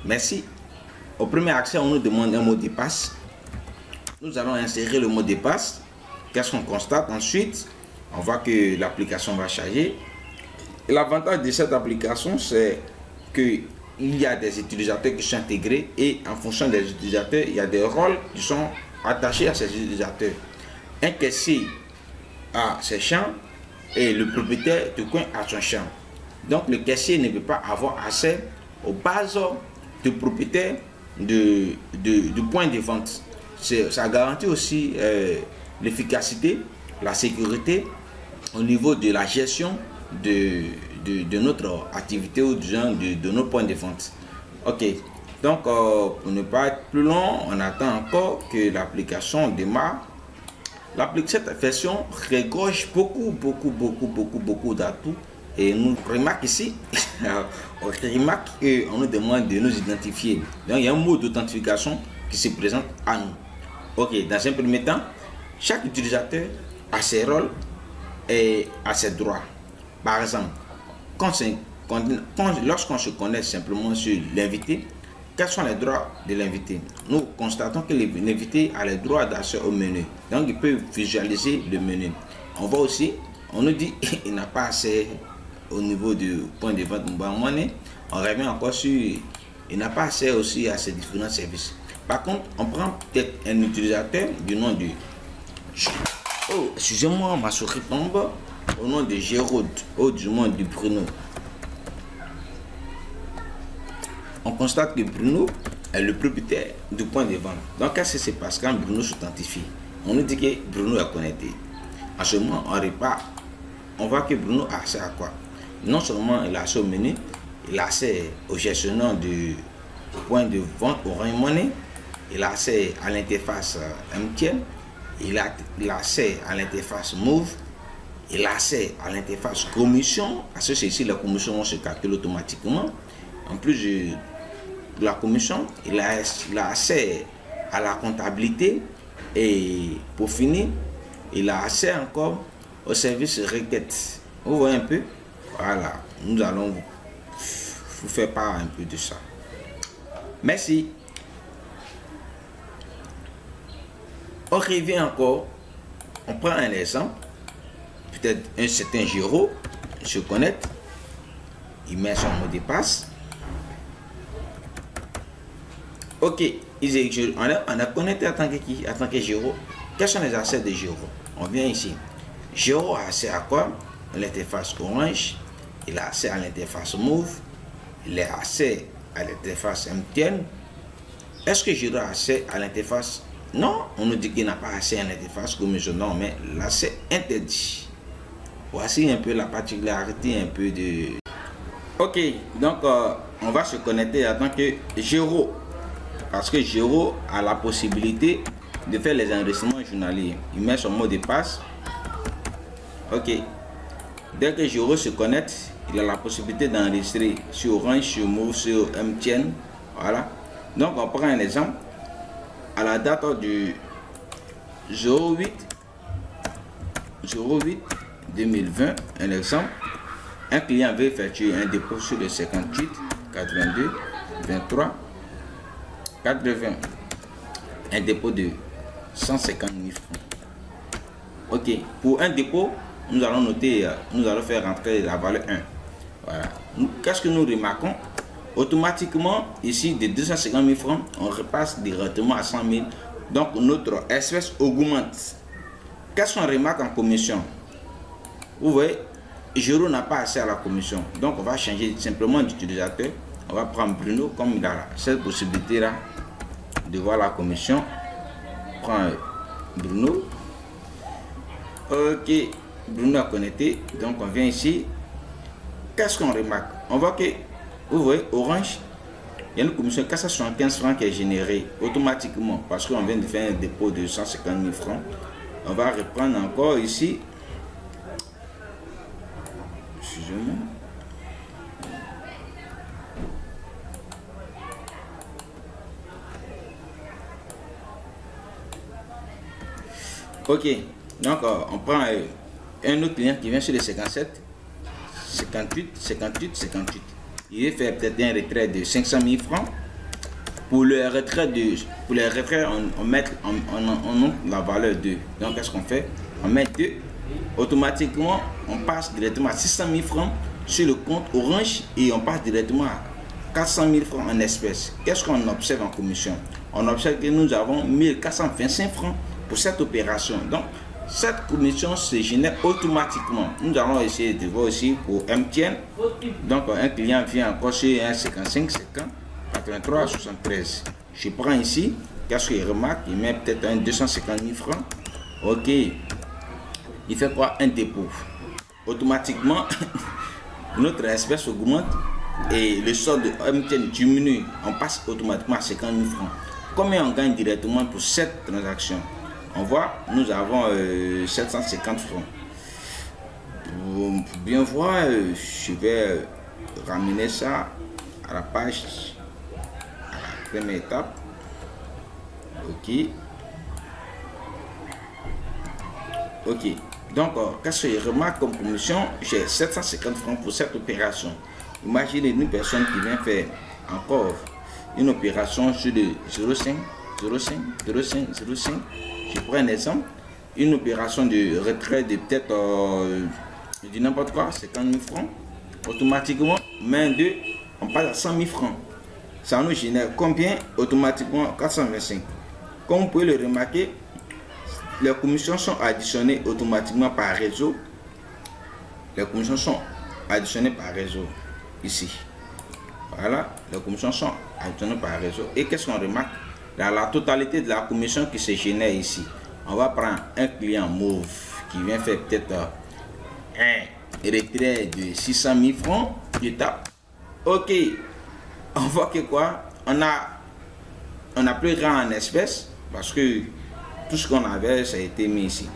Merci. Au premier accès, on nous demande un mot de passe. Nous allons insérer le mot de passe. Qu'est-ce qu'on constate? Ensuite, on voit que l'application va charger. L'avantage de cette application, c'est qu'il y a des utilisateurs qui sont intégrés et en fonction des utilisateurs, il y a des rôles qui sont attachés à ces utilisateurs. Un caissier a ses champs et le propriétaire du coin a son champ. Donc le caissier ne peut pas avoir accès aux bases du propriétaire du point de vente. Ça garantit aussi l'efficacité, la sécurité au niveau de la gestion de notre activité ou de nos points de vente. Ok, donc pour ne pas être plus long, on attend encore que l'application démarre. Cette version regorge beaucoup d'atouts et nous remarque ici, on remarque qu'on nous demande de nous identifier. Donc il y a un mot d'authentification qui se présente à nous. Ok, dans un premier temps, chaque utilisateur a ses rôles et a ses droits. Par exemple, lorsqu'on se connecte simplement sur l'invité, quels sont les droits de l'invité? Nous constatons que l'invité a le droit d'accès au menu. Donc, il peut visualiser le menu. On voit aussi, on nous dit qu'il n'a pas accès au niveau du point de vente Mobile Money. On revient encore sur, il n'a pas accès aussi à ces différents services. Par contre, on prend peut-être un utilisateur du nom de... Oh, excusez-moi, ma souris tombe. Au nom de Gérald, ou du nom de Bruno. On constate que Bruno est le propriétaire du point de vente. Donc, qu'est-ce qui se passe quand Bruno s'authentifie? On nous dit que Bruno est connecté. En ce moment, on repart. On voit que Bruno a accès à quoi? Non seulement il a accès au menu, il a accès au gestionnaire du point de vente Orange Money, il a accès à l'interface MTN, il a accès à l'interface Move, il a accès à l'interface commission, parce que c'est ici la commission se calcule automatiquement. En plus de la commission, il a accès à la comptabilité et pour finir, il a accès encore au service requête. Vous voyez un peu? Voilà, nous allons vous faire part un peu de ça. Merci. On revient encore, on prend un exemple. Peut-être un certain Géraud se connecte, il met son mot de passe. Ok, on a connecté en tant que Géraud. Quels sont les accès de Géraud? On vient ici. Géraud a accès à quoi? L'interface Orange, il a accès à l'interface Move, il a accès à l'interface MTN. Est-ce que Géraud a accès à l'interface? Non, on nous dit qu'il n'a pas accès à l'interface commission, non, mais l'accès interdit. Voici un peu la particularité un peu de... Ok, donc on va se connecter en tant que Géraud. Parce que Géraud a la possibilité de faire les enregistrements journaliers. Il met son mot de passe. Ok. Dès que Géraud se connecte, il a la possibilité d'enregistrer sur Orange, sur Move, sur MTN. Voilà. Donc on prend un exemple. À la date du 08 2020, un exemple, un client veut effectuer un dépôt sur le 58 82 23 80, un dépôt de 150 000 francs. Ok, pour un dépôt, nous allons noter, nous allons faire rentrer la valeur 1. Voilà. Qu'est-ce que nous remarquons? Automatiquement, ici, de 250 000 francs, on repasse directement à 100 000. Donc, notre espèce augmente. Qu'est-ce qu'on remarque en commission? Vous voyez, Géraud n'a pas accès à la commission. Donc, on va changer simplement d'utilisateur. On va prendre Bruno, comme il a cette possibilité-là de voir la commission. On prend Bruno. Ok, Bruno a connecté. Donc, on vient ici. Qu'est-ce qu'on remarque? On voit que, vous voyez, Orange, il y a une commission de 475 francs qui est générée automatiquement parce qu'on vient de faire un dépôt de 150 000 francs. On va reprendre encore ici. Excusez-moi. Ok, donc on prend un autre client qui vient sur le 57, 58, 58, 58. Il va faire peut-être un retrait de 500 000 francs. Pour les retraits, on met la valeur 2. Donc, qu'est-ce qu'on fait? On met 2. Automatiquement, on passe directement à 600 000 francs sur le compte Orange et on passe directement à 400 000 francs en espèces. Qu'est-ce qu'on observe en commission? On observe que nous avons 1425 francs pour cette opération. Donc, cette commission se génère automatiquement. Nous allons essayer de voir aussi pour MTN. Donc, un client vient encore sur 1,55, 50, 83, 73. Je prends ici, qu'est-ce qu'il remarque? Il met peut-être un 250 000 francs. Ok. Il fait quoi? Un dépôt. Automatiquement, notre espèce augmente et le solde de MTN diminue. On passe automatiquement à 50 000 francs. Combien on gagne directement pour cette transaction? On voit, nous avons 750 francs. Pour bien voir, je vais ramener ça à la page, à la première étape. Ok. Ok. Donc, qu'est-ce que je remarque comme commission? J'ai 750 francs pour cette opération. Imaginez une personne qui vient faire encore une opération sur le 0,5, 0,5, 0,5, 0,5. Je prends un exemple. Une opération de retrait de peut-être, je dis n'importe quoi, 50 000 francs. Automatiquement, main 2, on passe à 100 000 francs. Ça nous génère combien? Automatiquement 425. Comme vous pouvez le remarquer, les commissions sont additionnées automatiquement par réseau. Les commissions sont additionnées par réseau. Ici. Voilà, les commissions sont additionnées par réseau. Et qu'est-ce qu'on remarque? Dans la totalité de la commission qui se génère ici, on va prendre un client Move qui vient faire peut-être un retrait de 600 000 francs. Je tape. Ok. On voit que quoi? On a plus grand en espèces parce que tout ce qu'on avait, ça a été mis ici.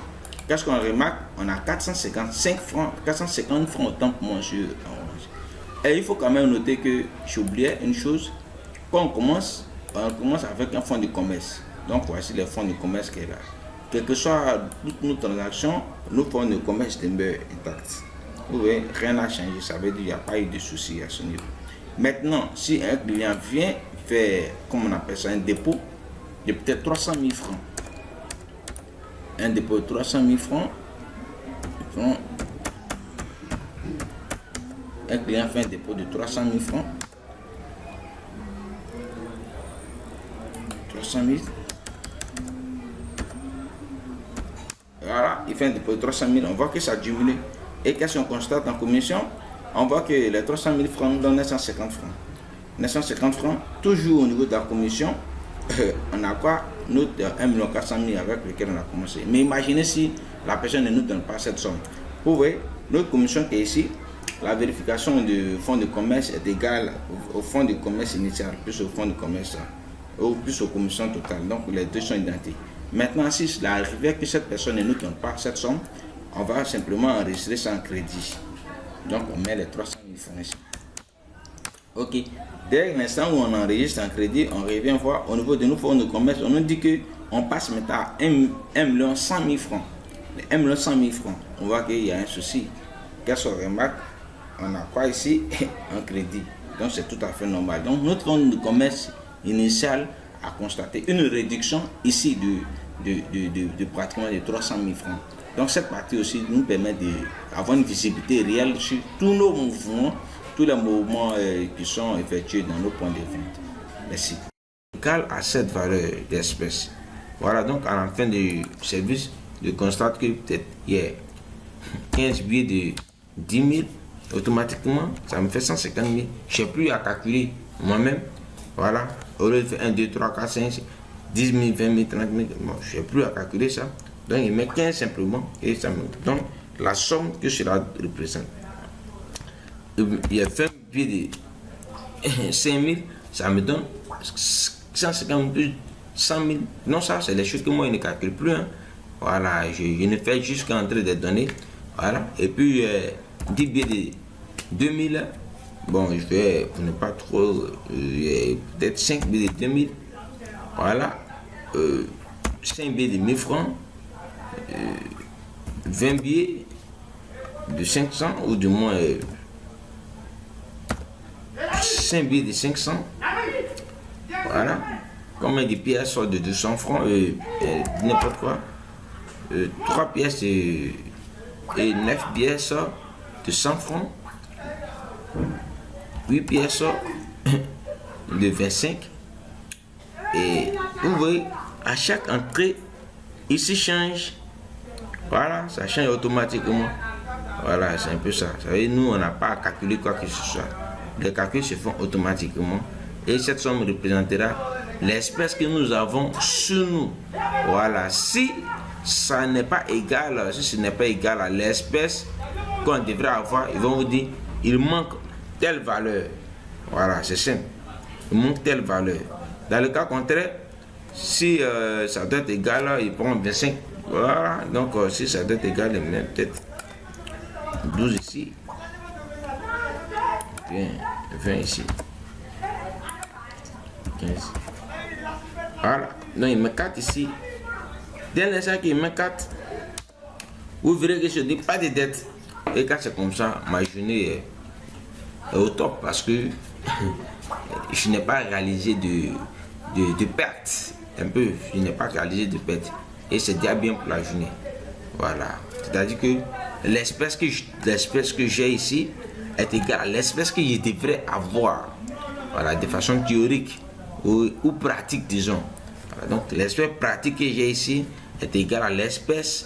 Qu'est-ce qu'on remarque? On a 455 francs, 450 francs autant pour moi sur Orange. Et il faut quand même noter que j'oubliais une chose. Quand on commence avec un fonds de commerce. Donc voici les fonds de commerce qui est là. Quel que soit toutes nos transactions, nos fonds de commerce demeurent intacts. Vous voyez, rien n'a changé. Ça veut dire qu'il n'y a pas eu de soucis à ce niveau. Maintenant, si un client vient faire, comme on appelle ça, un dépôt de peut-être 300 000 francs. Un dépôt de 300 000 francs. Un client fait un dépôt de 300 000 francs. 300 000. Voilà, il fait un dépôt de 300 000. On voit que ça diminue. Et qu'est-ce qu'on constate en commission? On voit que les 300 000 francs nous donnent 950 francs. 950 francs, toujours au niveau de la commission, on a quoi? Notre 1 400 000 avec lequel on a commencé. Mais imaginez si la personne ne nous donne pas cette somme. Vous voyez, notre commission qui est ici, la vérification du fonds de commerce est égale au fonds de commerce initial, plus au fonds de commerce, ou plus aux commissions totales. Donc les deux sont identiques. Maintenant, si il arrive que cette personne ne nous donne pas cette somme, on va simplement enregistrer ça en crédit. Donc on met les 300 000 francs ici. Ok. Dès l'instant où on enregistre en crédit, on revient voir au niveau de nos fonds de commerce, on nous dit que on passe maintenant à 1 100 000 francs. Les 1 100 000 francs. On voit qu'il y a un souci. Qu'est-ce qu'on remarque? On a quoi ici? Un crédit. Donc c'est tout à fait normal. Donc notre fonds de commerce initial a constaté une réduction ici de pratiquement de 300 000 francs. Donc cette partie aussi nous permet d'avoir une visibilité réelle sur tous nos mouvements, tous les mouvements qui sont effectués dans nos points de vente. Merci. Égal à cette valeur d'espèce. Voilà, donc à la fin du service, je constate que peut-être il y a 15 billets de 10 000, automatiquement, ça me fait 150 000. Je n'ai plus à calculer moi-même. Voilà, au lieu de faire 1, 2, 3, 4, 5, 10 000, 20 000, 30 000, bon, je n'ai plus à calculer ça. Donc il met 15 simplement et ça me donne la somme que cela représente. Il y a 20 billets de 5 000, ça me donne 150 000, 100 000. Non, ça c'est les choses que moi je ne calcule plus. Hein. Voilà, je ne fais juste qu'entrer des données. Voilà, et puis 10 billets de 2000. Bon, je vais, pour ne pas trop, peut-être 5 billets de 2000. Voilà, 5 billets de 1000 francs. 20 billets de 500 ou du moins 5 billets de 500. Voilà. Voilà. Combien de pièces de 200 francs, n'importe quoi. 3 pièces et 9 pièces de 100 francs. 8 pièces de 25. Et vous voyez, à chaque entrée, il se change. Voilà, ça change automatiquement. Voilà, c'est un peu ça. Vous savez, nous, on n'a pas à calculer quoi que ce soit. Les calculs se font automatiquement. Et cette somme représentera l'espèce que nous avons sur nous. Voilà, si ça n'est pas égal, si ce n'est pas égal à l'espèce qu'on devrait avoir, ils vont vous dire, il manque telle valeur. Voilà, c'est simple. Il manque telle valeur. Dans le cas contraire, si ça doit être égal, il prend 25. Voilà, donc si ça doit être égal, il met peut-être 12 ici. Bien, 20 ici. 15. Voilà, donc il met 4 ici. Dès l'instant qu'il met 4, vous verrez que je n'ai pas de dette. Et quand c'est comme ça, ma journée est au top parce que je n'ai pas réalisé de perte. Un peu, je n'ai pas réalisé de perte. Et c'est déjà bien pour la journée. Voilà. C'est-à-dire que l'espèce que j'ai ici est égale à l'espèce que je devrais avoir. Voilà, de façon théorique ou pratique, disons. Voilà, donc l'espèce pratique que j'ai ici est égale à l'espèce,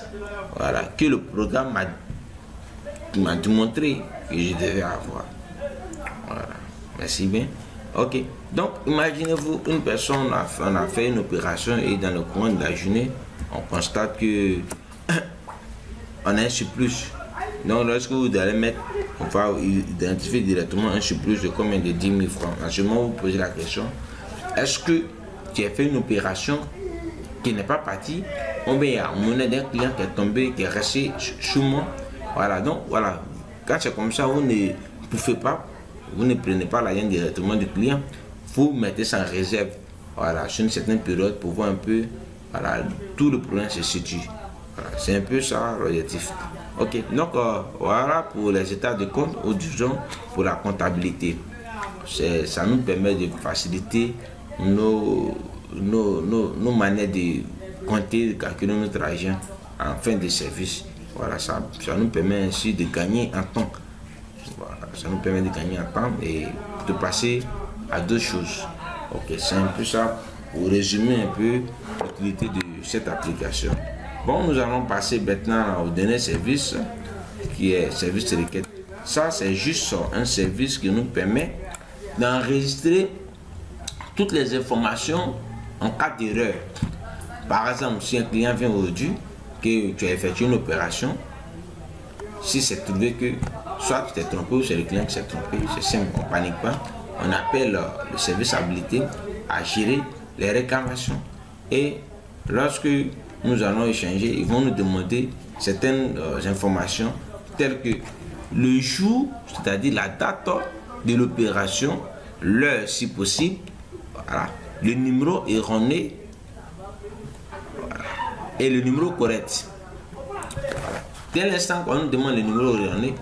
voilà, que le programme m'a démontré que je devais avoir. Voilà. Merci bien. Ok. Donc, imaginez-vous, une personne on a fait une opération et dans le courant de la journée, on constate que on a un surplus. Donc, lorsque vous allez mettre, on va identifier directement un surplus de combien de 10 000 francs. À ce moment, vous posez la question, est-ce que tu as fait une opération qui n'est pas partie, ou bien il y a une monnaie d'un client qui est tombé, qui est resté sous moi. Voilà, donc voilà, quand c'est comme ça, vous ne pouvez pas, vous ne prenez pas l'argent directement du client, vous mettez ça en réserve, voilà, sur une certaine période pour voir un peu, voilà, tout le problème se situe. Voilà, c'est un peu ça l'objectif. Ok, donc voilà pour les états de compte, ou disons pour la comptabilité. Ça nous permet de faciliter nos manières de compter, de calculer notre argent en fin de service. Voilà, ça nous permet ainsi de gagner en temps. Voilà, ça nous permet de gagner en temps et de passer à d'autres choses. Ok, c'est un peu ça pour résumer un peu l'utilité de cette application. Bon, nous allons passer maintenant au dernier service qui est service de requête. Ça, c'est juste un service qui nous permet d'enregistrer toutes les informations en cas d'erreur. Par exemple, si un client vient aujourd'hui, que tu as effectué une opération, si c'est trouvé que soit tu t'es trompé ou c'est le client qui s'est trompé, c'est simple, on ne panique pas. On appelle le service habilité à gérer les réclamations. Et lorsque nous allons échanger, ils vont nous demander certaines informations telles que le jour, c'est-à-dire la date de l'opération, l'heure si possible, voilà, le numéro erroné, voilà, et le numéro correct. Voilà. Dès l'instant qu'on nous demande le numéro erroné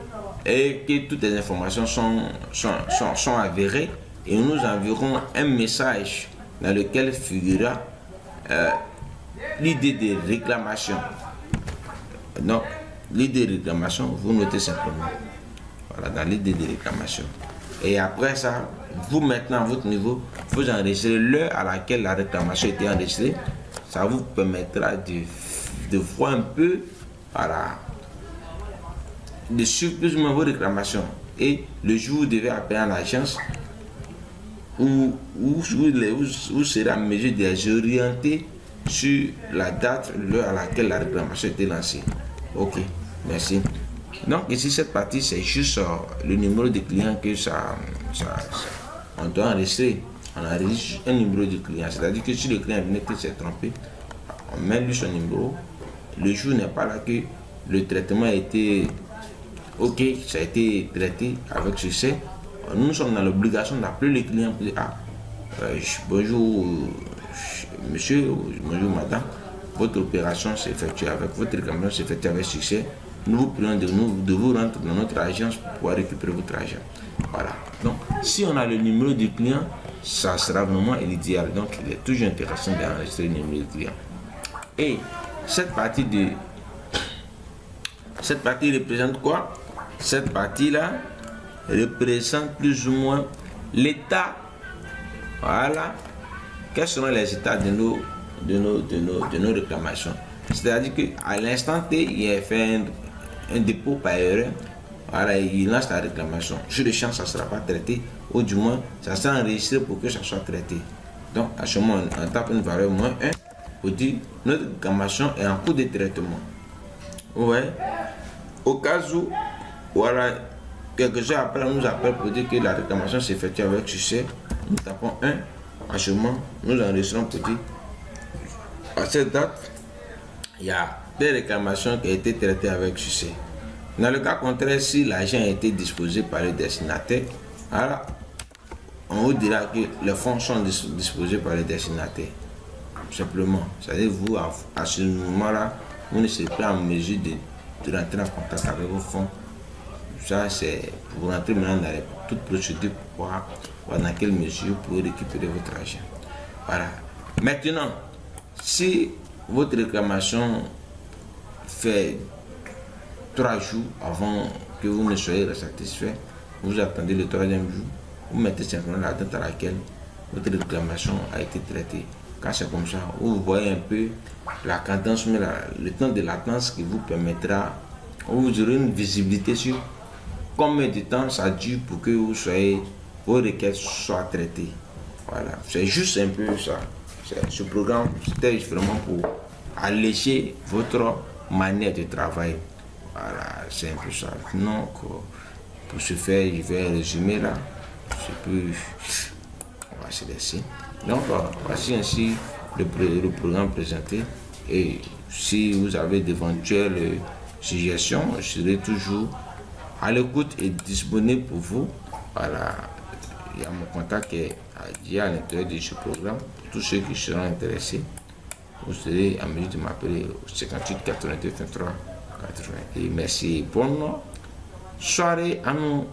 et que toutes les informations sont avérées, et nous enverrons un message dans lequel figurera l'idée de réclamation. Donc, l'idée de réclamation, vous notez simplement. Voilà, dans l'idée de réclamation. Et après ça, vous maintenant à votre niveau, vous enregistrez l'heure à laquelle la réclamation a été enregistrée. Ça vous permettra de voir un peu, voilà, de suivre plus ou moins vos réclamations. Et le jour où vous devez appeler à l'agence, où vous serez en mesure de les orienter sur la date, l'heure à laquelle la réclamation a été lancée. Ok, merci. Donc ici cette partie c'est juste le numéro de client que on doit enregistrer. On enregistre un numéro de client, c'est-à-dire que si le client venait que s'est trompé, on met lui son numéro. Le jour n'est pas là que le traitement a été ok, ça a été traité avec succès. Nous sommes dans l'obligation d'appeler le client pour dire bonjour monsieur, bonjour madame, votre opération s'est effectuée avec votre réclamation s'est effectuée avec succès. Nous vous prions de vous rendre dans notre agence pour pouvoir récupérer votre argent. Voilà. Donc, si on a le numéro du client, ça sera vraiment l'idéal. Donc, il est toujours intéressant d'enregistrer le numéro de client. Et cette partie représente quoi? Cette partie-là représente plus ou moins l'état. Voilà. Quels seront les états de nos réclamations? C'est-à-dire qu'à l'instant T, il a fait un dépôt par erreur. Voilà, il lance la réclamation. Sur le champ, ça ne sera pas traité, ou du moins, ça sera enregistré pour que ça soit traité. Donc, à ce moment, on tape une valeur -1 pour dire notre réclamation est en cours de traitement. Ouais. Au cas où, voilà, quelques heures après, on nous appelle pour dire que la réclamation s'effectue avec succès. Nous tapons 1. À ce moment, nous enregistrons pour dire à cette date, il y a des réclamations qui ont été traitées avec succès. Dans le cas contraire, si l'argent a été disposé par le destinataire, alors on vous dira que les fonds sont disposés par le destinataire. Simplement, c'est-à-dire vous, à ce moment-là, vous ne serez pas en mesure de rentrer en contact avec vos fonds. Ça, c'est pour rentrer maintenant dans toute procédure pour voir dans quelle mesure vous pouvez récupérer votre argent. Voilà. Maintenant, si votre réclamation fait 3 jours avant que vous ne soyez satisfait, vous attendez le 3e jour, vous mettez simplement la date à laquelle votre réclamation a été traitée. Quand c'est comme ça, vous voyez un peu la cadence, mais le temps de latence qui vous permettra, vous aurez une visibilité sur combien de temps ça dure pour que vos requêtes soient traitées. Voilà, c'est juste un peu ça. Ce programme, c'était vraiment pour alléger votre manière de travailler. Voilà, c'est un peu ça. Donc, pour ce faire, je vais résumer là. On va se laisser. Donc, voici ainsi le programme présenté. Et si vous avez d'éventuelles suggestions, je serai toujours à l'écoute et disponible pour vous. Voilà, il y a mon contact qui est à l'intérieur de ce programme. Pour tous ceux qui seront intéressés, vous serez en mesure de m'appeler au 58 82 23 80. Et merci. Bonne soirée à nous.